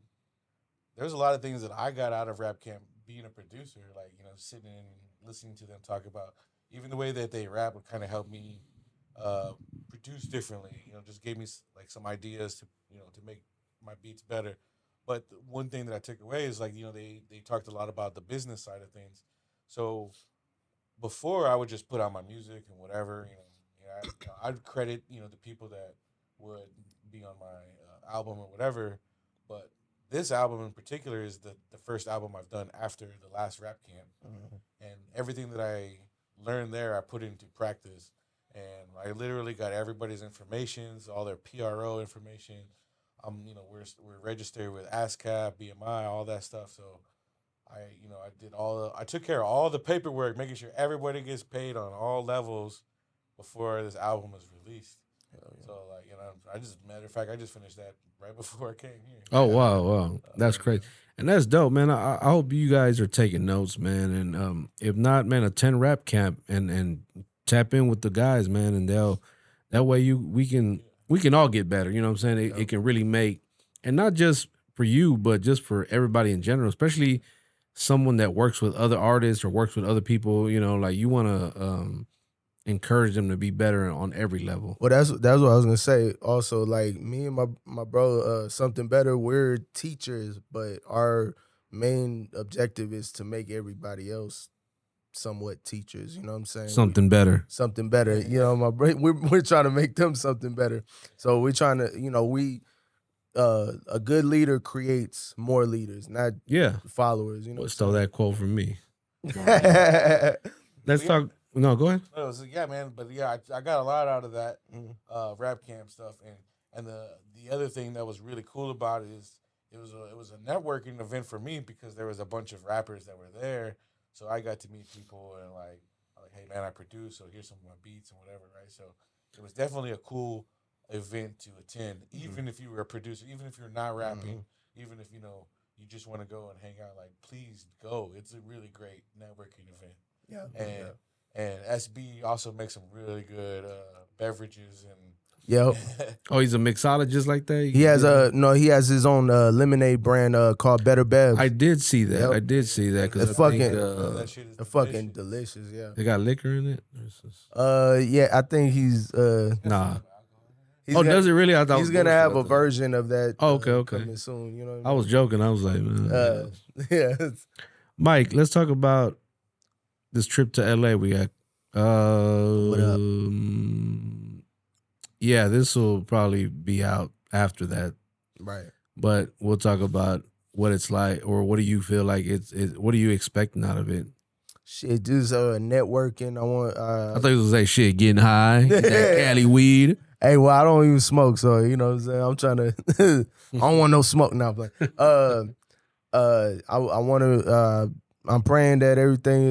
Speaker 4: there's a lot of things that I got out of rap camp being a producer. Like, sitting and listening to them talk about even the way that they rap would kind of help me uh, produce differently. Just gave me like some ideas to make my beats better. But the one thing that I took away is like they talked a lot about the business side of things. So before I would just put out my music and whatever, I'd credit the people that would be on my album or whatever, but this album in particular is the first album I've done after the last rap camp, and everything that I learned there I put into practice, and I literally got everybody's information, all their PRO information. We're registered with ASCAP, BMI, all that stuff. So I took care of all the paperwork, making sure everybody gets paid on all levels before this album was released. So matter of fact, I just finished that right before I came here.
Speaker 2: Oh wow, that's crazy, and that's dope, man. I hope you guys are taking notes, man. And if not, man, attend rap camp and tap in with the guys, man, and that way we can all get better. You know what I'm saying? It can really make, and not just for you, but just for everybody in general, especially someone that works with other artists or works with other people. You know, like you want to encourage them to be better on every level.
Speaker 3: Well, that's what I was gonna say. Also, like me and my bro, something better. We're teachers, but our main objective is to make everybody else somewhat teachers. You know what I'm saying?
Speaker 2: Something better.
Speaker 3: Something better. You know, we're trying to make them something better. So we're trying to, a good leader creates more leaders, not followers. You know,
Speaker 2: Stole that quote from me.
Speaker 3: Let's
Speaker 2: talk. No, go ahead.
Speaker 4: Man. But I got a lot out of that rap camp stuff, and the other thing that was really cool about it is it was a networking event for me because there was a bunch of rappers that were there, so I got to meet people and like hey man, I produce, so here's some of my beats and whatever, right? So it was definitely a cool event to attend, even if you were a producer, even if you're not rapping, even if you just want to go and hang out, like please go. It's a really great networking event. And SB also makes some really good beverages and.
Speaker 2: Oh, he's a mixologist like that.
Speaker 3: He has his own lemonade brand called Better Bev.
Speaker 2: I did see that. I did see that because
Speaker 4: that shit is
Speaker 3: fucking delicious. Yeah,
Speaker 2: they got liquor in it.
Speaker 3: Yeah, I think he's
Speaker 2: nah. Does it really? I thought
Speaker 3: he's gonna have a version of that.
Speaker 2: Okay.
Speaker 3: Coming soon. You know.
Speaker 2: I was joking. I was like, man.
Speaker 3: Yeah.
Speaker 2: Mike, let's talk about this trip to LA we got.
Speaker 3: What up?
Speaker 2: Yeah, this will probably be out after that.
Speaker 3: Right.
Speaker 2: But we'll talk about what it's like, or what do you feel like what are you expecting out of it?
Speaker 3: Shit, just networking.
Speaker 2: I thought you was gonna say shit, getting high, get that Cali weed.
Speaker 3: Hey, well, I don't even smoke, so you know what I'm saying. I'm trying to. I don't want no smoke now. But I want to. I'm praying that everything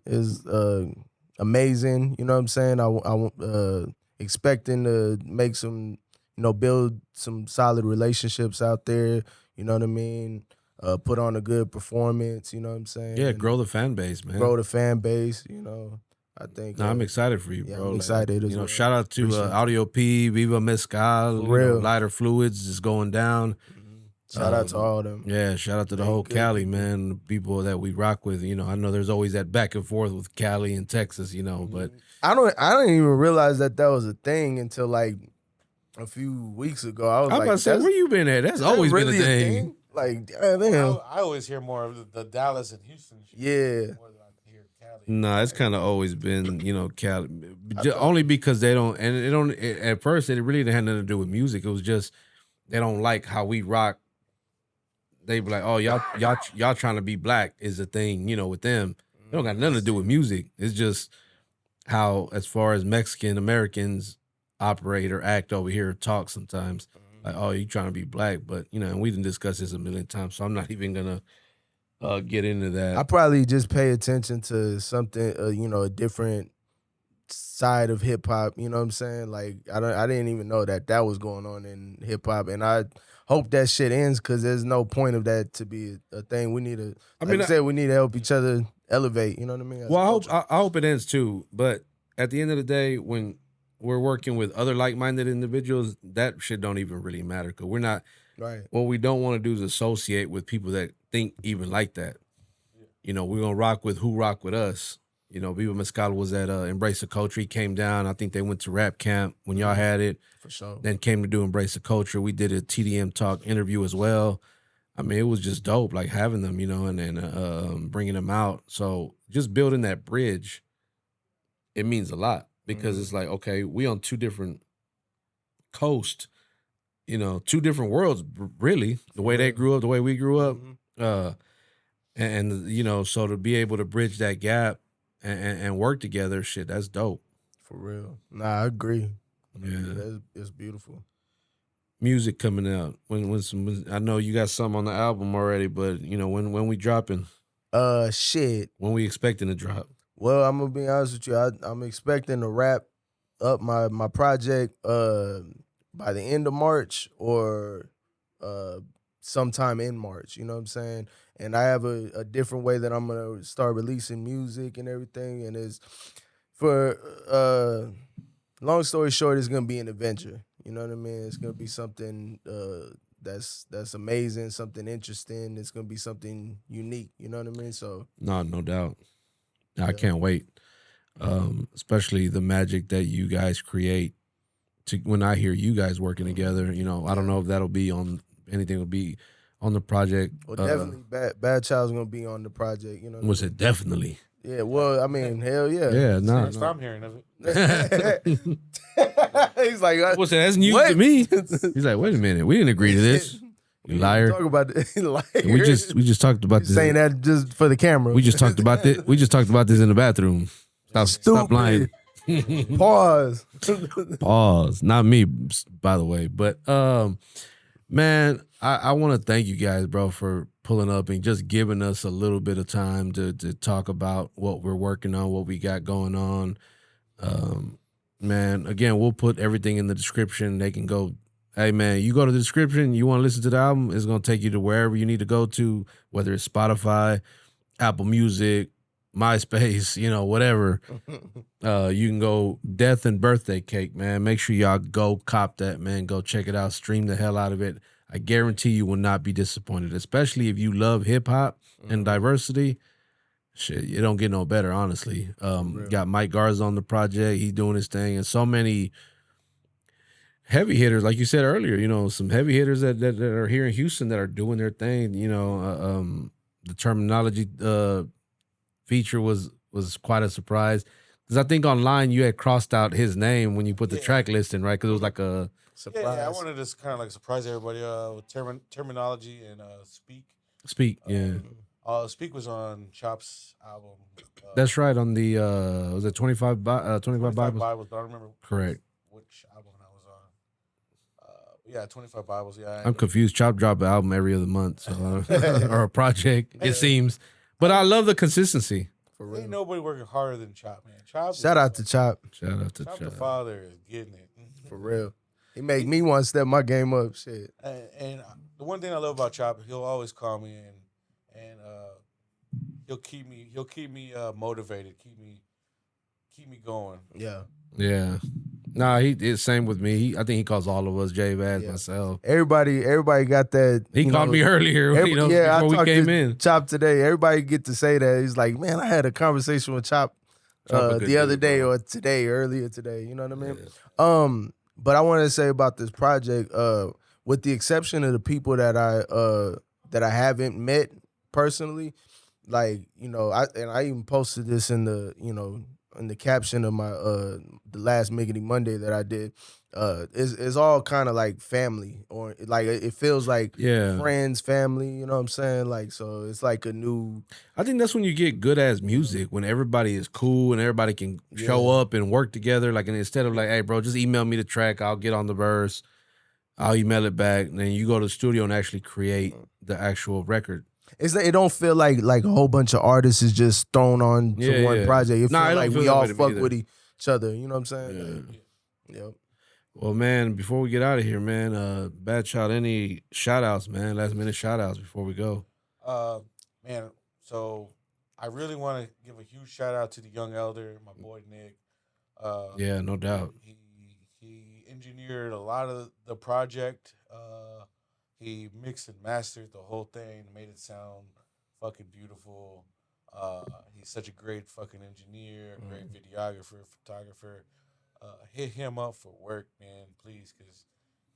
Speaker 3: is amazing. You know what I'm saying. I expecting to make some, build some solid relationships out there. You know what I mean. Put on a good performance. You know what I'm saying.
Speaker 2: Yeah, grow the fan base, man.
Speaker 3: Grow the fan base. I think.
Speaker 2: No, I'm excited for you, bro.
Speaker 3: I'm excited as well.
Speaker 2: Shout out to Audio P, Viva Mezcal. Lighter Fluids is going down.
Speaker 3: Shout out to all of them.
Speaker 2: Yeah, shout out to the whole Cali, man. The people that we rock with. I know there's always that back and forth with Cali and Texas, but
Speaker 3: I don't even realize that was a thing until like a few weeks ago. I was
Speaker 2: about to say, where you been at? That's always
Speaker 3: really
Speaker 2: been a thing.
Speaker 3: Like, damn.
Speaker 4: I always hear more of the Dallas and Houston shit.
Speaker 3: Yeah.
Speaker 4: More than I hear Cali.
Speaker 2: Nah, it's kind of always been, Cali. Only because they don't, and it don't, at first, it really didn't have nothing to do with music. It was just, they don't like how we rock. They be like, oh, y'all trying to be black is the thing, with them. It don't got nothing to do with music. It's just how, as far as Mexican Americans operate or act over here, talk sometimes. Like, oh, you trying to be black, but and we didn't discuss this a million times, so I'm not even gonna get into that.
Speaker 3: I probably just pay attention to something, a different side of hip hop. You know what I'm saying? Like, I didn't even know that was going on in hip hop, and I hope that shit ends because there's no point of that to be a thing. We need to, we need to help each other elevate. You know what I mean?
Speaker 2: Well, I hope it ends too. But at the end of the day, when we're working with other like-minded individuals, that shit don't even really matter because we're not.
Speaker 3: Right.
Speaker 2: What we don't want to do is associate with people that think even like that. We're gonna rock with who rock with us. Viva Mezcal was at Embrace the Culture. He came down. I think they went to rap camp when y'all had it.
Speaker 3: For sure.
Speaker 2: Then came to do Embrace the Culture. We did a TDM Talk interview as well. I mean, it was just dope, like having them, and then bringing them out. So just building that bridge, it means a lot because it's like, okay, we on two different coasts, you know, two different worlds, really. The way they grew up, the way we grew up, and you know, so to be able to bridge that gap and work together, shit, that's dope.
Speaker 3: For real. Nah, I agree.
Speaker 2: Yeah.
Speaker 3: It's beautiful.
Speaker 2: Music coming out. When I know you got some on the album already, but you know when we dropping?
Speaker 3: Shit.
Speaker 2: When we expecting to drop?
Speaker 3: Well, I'm gonna be honest with you. I'm expecting to wrap up my project by the end of March or sometime in March. You know what I'm saying? And I have a different way that I'm gonna start releasing music and everything. And it's for long story short, it's gonna be an adventure. You know what I mean? It's gonna be something that's amazing, something interesting. It's gonna be something unique. You know what I mean? So
Speaker 2: No doubt. I can't wait. Especially the magic that you guys create. To when I hear you guys working together, you know, I don't know if that'll be on anything. Will be on the project.
Speaker 3: Well, definitely, BadChild's gonna be on the project. You know,
Speaker 2: Was it definitely?
Speaker 3: Yeah. Well, I mean, hell yeah.
Speaker 2: Yeah, no.
Speaker 4: First I'm hearing of it.
Speaker 3: He's like,
Speaker 2: What's that? That's news to me. He's like, wait a minute, we didn't agree to this. You liar.
Speaker 3: Talk about the liar.
Speaker 2: We just talked about this.
Speaker 3: Saying that just for the camera.
Speaker 2: We just talked about this. We just talked about this in the bathroom. Stop lying.
Speaker 3: Pause.
Speaker 2: Pause. Not me, by the way. But man, I want to thank you guys, bro, for pulling up and just giving us a little bit of time to talk about what we're working on, what we got going on. Man, again, we'll put everything in the description. They can go. Hey, man, you go to the description, you want to listen to the album, it's going to take you to wherever you need to go to, whether it's Spotify, Apple Music, MySpace, you know, whatever. You can go Death and Birthday Cake, man. Make sure y'all go cop that, man. Go check it out. Stream the hell out of it. I guarantee you will not be disappointed, especially if you love hip-hop and diversity. Shit, it don't get no better, honestly. Got Mike Garza on the project. He's doing his thing. And so many heavy hitters, like you said earlier, you know, some heavy hitters that are here in Houston that are doing their thing. You know, the terminology feature was quite a surprise because I think online you had crossed out his name when you put the track listing, right? Because it was like a
Speaker 3: surprise.
Speaker 4: Yeah, I wanted to kind of like surprise everybody with terminology and
Speaker 2: Speak. Yeah,
Speaker 4: Speak was on Chop's album.
Speaker 2: that's right. On the was it 25 Bibles?
Speaker 4: Bibles, but I don't remember
Speaker 2: Correct.
Speaker 4: which album I was on. Yeah, 25 Bibles. Yeah,
Speaker 2: I'm confused. Chop drop an album every other month, so or a project. It seems, but I love the consistency.
Speaker 3: For real.
Speaker 4: Ain't nobody working harder than Chop, man. Chop.
Speaker 3: Shout out to Chop.
Speaker 2: Shout out to
Speaker 4: Chop. The
Speaker 2: Chop.
Speaker 4: father is getting it.
Speaker 3: For real. He make me want to step my game up. Shit.
Speaker 4: And the one thing I love about Chop, he'll always call me and he'll keep me motivated, keep me going.
Speaker 3: Yeah.
Speaker 2: Yeah. Nah, it's same with me. I think he calls all of us J Bad, myself.
Speaker 3: Everybody got that.
Speaker 2: He called me earlier, before we came in.
Speaker 3: Chop today. Everybody get to say that. He's like, man, I had a conversation with Chop the other day or today, earlier today. You know what I mean? Yeah. But I wanted to say about this project, with the exception of the people that I haven't met personally, like, you know, I even posted this in the caption of my the last Miggity Monday that I did. It's all kind of like family, or like it feels like friends, family, you know what I'm saying? Like, so it's like a new.
Speaker 2: I think that's when you get good as music, when everybody is cool and everybody can show up and work together. Like, and instead of like, hey, bro, just email me the track, I'll get on the verse, I'll email it back, and then you go to the studio and actually create the actual record.
Speaker 3: It don't feel like a whole bunch of artists is just thrown on to one project. It feels like we all fuck with each other. You know what I'm saying? Yeah. Yep.
Speaker 2: Well, man, before we get out of here, man, BadChild, any shout outs, man? Last minute shout outs before we go.
Speaker 4: Man, so I really want to give a huge shout out to the young elder, my boy Nick.
Speaker 2: Yeah, no doubt.
Speaker 4: He engineered a lot of the project. He mixed and mastered the whole thing, made it sound fucking beautiful. He's such a great fucking engineer, great videographer, photographer. Hit him up for work, man, please, because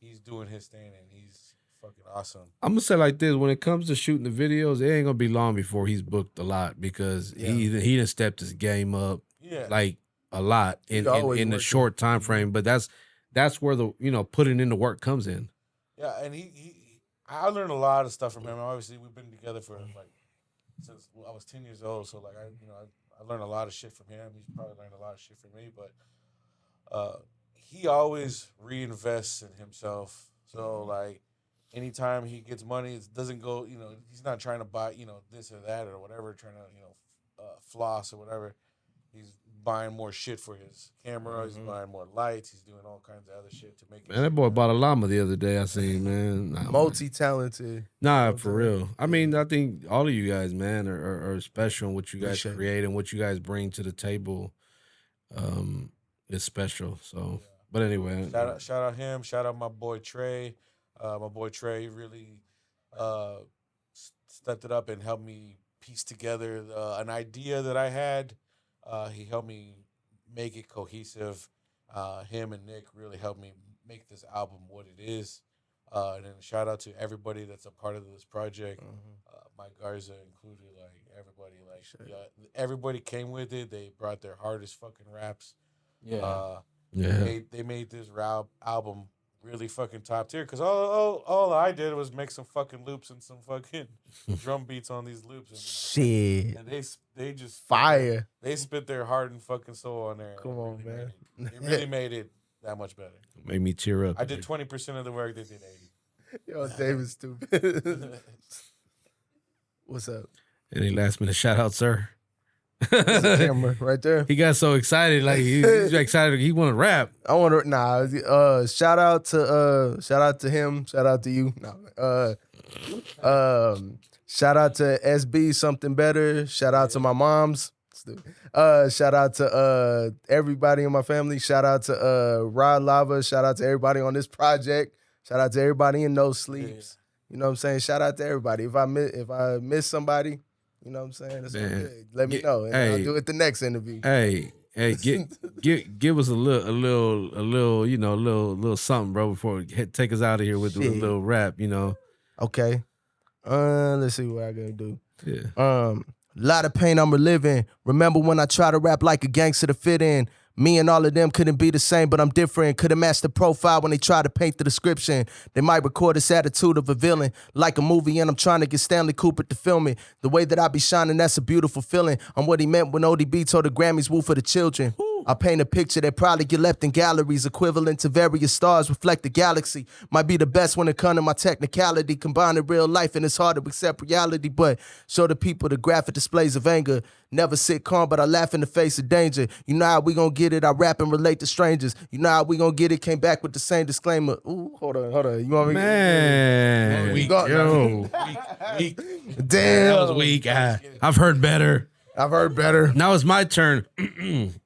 Speaker 4: he's doing his thing and he's fucking awesome.
Speaker 2: I'm gonna say like this: when it comes to shooting the videos, it ain't gonna be long before he's booked a lot because he done stepped his game up, like a lot in a short time frame. But that's where the putting in the work comes in.
Speaker 4: Yeah, and I learned a lot of stuff from him. Obviously, we've been together for like since I was 10 years old. So like I learned a lot of shit from him. He's probably learned a lot of shit from me, but he always reinvests in himself. So like anytime he gets money, it doesn't go. He's not trying to buy this or that or whatever, trying to floss or whatever. He's buying more shit for his camera. He's buying more lights. He's doing all kinds of other shit to make.
Speaker 2: Man, that boy bought a llama the other day. I seen, man. Nah,
Speaker 3: Multi-talented.
Speaker 2: Nah, for real. I mean, I think all of you guys, man, are special in what you guys create and what you guys bring to the table. Is special. So, but anyway,
Speaker 4: shout out him. Shout out my boy Trey. My boy Trey really stepped it up and helped me piece together an idea that I had. He helped me make it cohesive. Him and Nick really helped me make this album what it is. And then shout out to everybody that's a part of this project. Mike Garza included, like everybody, everybody came with it. They brought their hardest fucking raps.
Speaker 2: yeah.
Speaker 4: They made this album really fucking top tier because all I did was make some fucking loops and some fucking drum beats on these loops. And,
Speaker 3: Shit.
Speaker 4: And they just
Speaker 3: fire.
Speaker 4: They spit their heart and fucking soul on there.
Speaker 3: Come on, man.
Speaker 4: It really made it that much better.
Speaker 2: Made me tear up.
Speaker 4: I did 20% of the work. They did 80.
Speaker 3: Yo, David's stupid. What's up?
Speaker 2: Any last minute shout out, sir?
Speaker 3: There's a camera right there.
Speaker 2: He got so excited, like he's excited. He want to rap.
Speaker 3: I want to shout out to him. Shout out to you. Shout out to SB Something Better. Shout out to my moms. Shout out to everybody in my family. Shout out to Rod Lava. Shout out to everybody on this project. Shout out to everybody in No Sleeps. You know what I'm saying? Shout out to everybody. If I miss somebody, you know what I'm saying? It's okay. Let me know, and I'll do it the next interview.
Speaker 2: Hey, give us a little something, bro, before take us out of here with a little rap,
Speaker 3: Okay. Let's see what I gotta do.
Speaker 2: Yeah.
Speaker 3: Lot of pain I'm reliving. Remember when I tried to rap like a gangster to fit in? Me and all of them couldn't be the same, but I'm different. Couldn't match the profile when they try to paint the description. They might record this attitude of a villain, like a movie, and I'm trying to get Stanley Cooper to film it. The way that I be shining, that's a beautiful feeling. I'm what he meant when ODB told the Grammys, woo for the children. I paint a picture that probably get left in galleries, equivalent to various stars reflect the galaxy. Might be the best when it comes to my technicality, combining real life, and it's hard to accept reality, but show the people the graphic displays of anger. Never sit calm, but I laugh in the face of danger. You know how we gon' get it, I rap and relate to strangers. You know how we gon' get it, came back with the same disclaimer. Ooh, hold on. You want me to
Speaker 2: Man,
Speaker 3: weak.
Speaker 2: Damn. That was weak. I've heard better. Now it's my turn.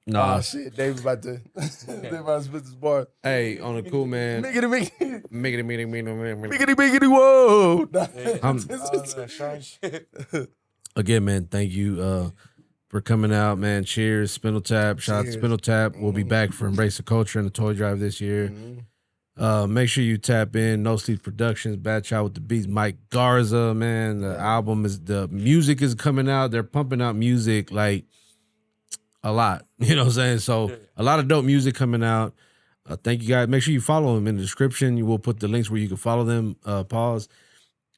Speaker 2: Nah.
Speaker 3: Oh shit, David about to spit this bar.
Speaker 2: Hey, on a cool man.
Speaker 3: Miggity.
Speaker 2: Miggity.
Speaker 3: Whoa.
Speaker 2: Again, man, thank you for coming out, man. Cheers, Spindle Tap. Shout out to Spindle Tap. We'll be back for Embrace the Culture and the Toy Drive this year. Make sure you tap in. No Sleep Productions, BadChild with the Beats, Mike Garza, man. The music is coming out. They're pumping out music like a lot. You know what I'm saying? So a lot of dope music coming out. Thank you guys. Make sure you follow them in the description. You will put the links where you can follow them. Pause.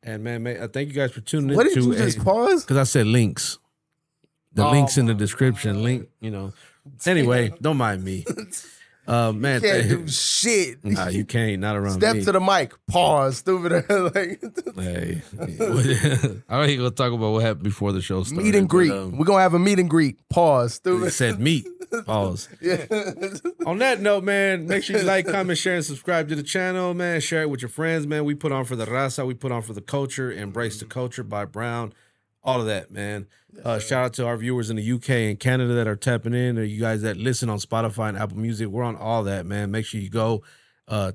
Speaker 2: And man, thank you guys for tuning in.
Speaker 3: What did you just pause?
Speaker 2: Because I said links. The links in the description.
Speaker 3: God.
Speaker 2: Link, Anyway, don't mind me. Man,
Speaker 3: you can't do shit.
Speaker 2: Nah, you can't. Not around
Speaker 3: Step
Speaker 2: me.
Speaker 3: to the mic. Pause. Stupid.
Speaker 2: Hey, I ain't gonna talk about what happened before the show started.
Speaker 3: Meet and greet. We're gonna have a meet and greet. Pause. Stupid.
Speaker 2: He said meet. Pause.
Speaker 3: Yeah.
Speaker 2: On that note, man, make sure you like, comment, share, and subscribe to the channel, man. Share it with your friends, man. We put on for the raza. We put on for the culture. Embrace the Culture by Brown. All of that, man. Shout out to our viewers in the UK and Canada that are tapping in, or you guys that listen on Spotify and Apple Music. We're on all that, man. Make sure you go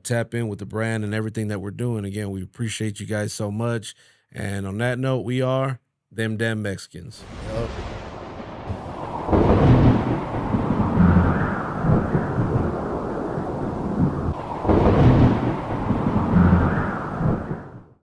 Speaker 2: tap in with the brand and everything that we're doing. Again, we appreciate you guys so much. And on that note, we are Them Damn Mexicans.
Speaker 3: Yep.